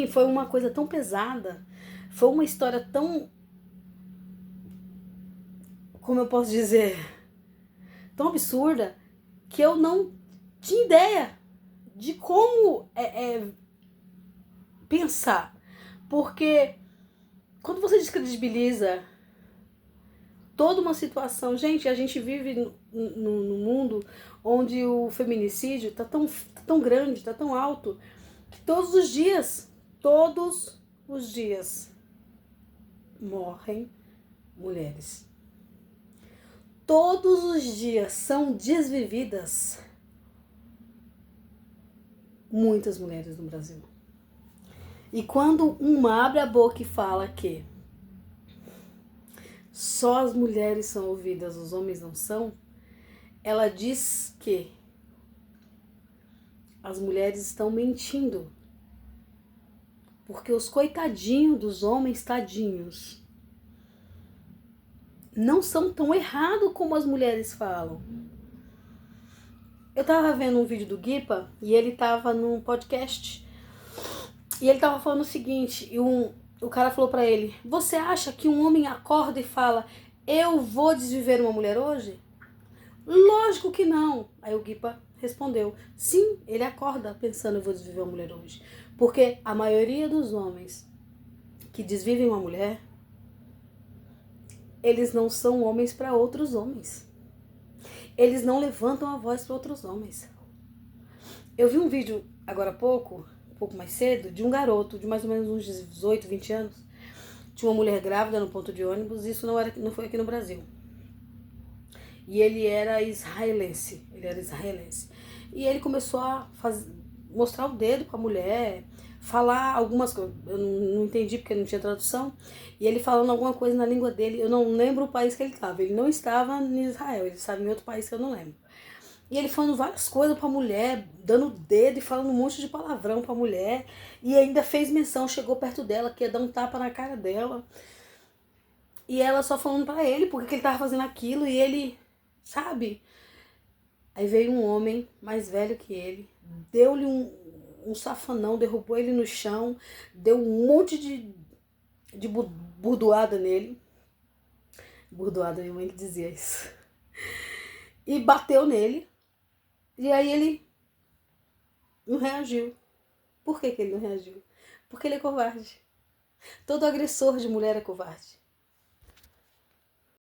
Foi uma coisa tão pesada, foi uma história tão, como eu posso dizer, tão absurda, que eu não tinha ideia de como pensar. Porque quando você descredibiliza toda uma situação, gente, a gente vive no mundo onde o feminicídio tá tão grande, tá tão alto, que todos os dias morrem mulheres. Todos os dias são desvividas muitas mulheres no Brasil. E quando uma abre a boca e fala que só as mulheres são ouvidas, os homens não são, ela diz que as mulheres estão mentindo. Porque os coitadinhos dos homens tadinhos não são tão errados como as mulheres falam. Eu tava vendo um vídeo do Guipa e ele tava num podcast e ele tava falando o seguinte, o cara falou pra ele: você acha que um homem acorda e fala, eu vou desviver uma mulher hoje? Lógico que não. Aí o Guipa respondeu, sim, ele acorda pensando, eu vou desviver uma mulher hoje. Porque a maioria dos homens que desvivem uma mulher, eles não são homens para outros homens. Eles não levantam a voz para outros homens. Eu vi um vídeo agora há pouco, um pouco mais cedo, de um garoto de mais ou menos uns 18, 20 anos. Tinha uma mulher grávida no ponto de ônibus, isso não foi aqui no Brasil. E ele era israelense. E ele começou a mostrar o dedo para a mulher, falar algumas coisas. Eu não entendi porque não tinha tradução. E ele falando alguma coisa na língua dele. Eu não lembro o país que ele estava. Ele não estava em Israel, ele estava em outro país que eu não lembro. E ele falando várias coisas pra mulher, dando dedo e falando um monte de palavrão pra mulher. E ainda fez menção, chegou perto dela, que ia dar um tapa na cara dela. E ela só falando pra ele porque ele tava fazendo aquilo e ele, sabe? Aí veio um homem mais velho que ele, deu-lhe um safanão, derrubou ele no chão, deu um monte de burdoada nele. Burdoada, minha mãe que dizia isso. E bateu nele. E aí ele não reagiu. Por que ele não reagiu? Porque ele é covarde. Todo agressor de mulher é covarde.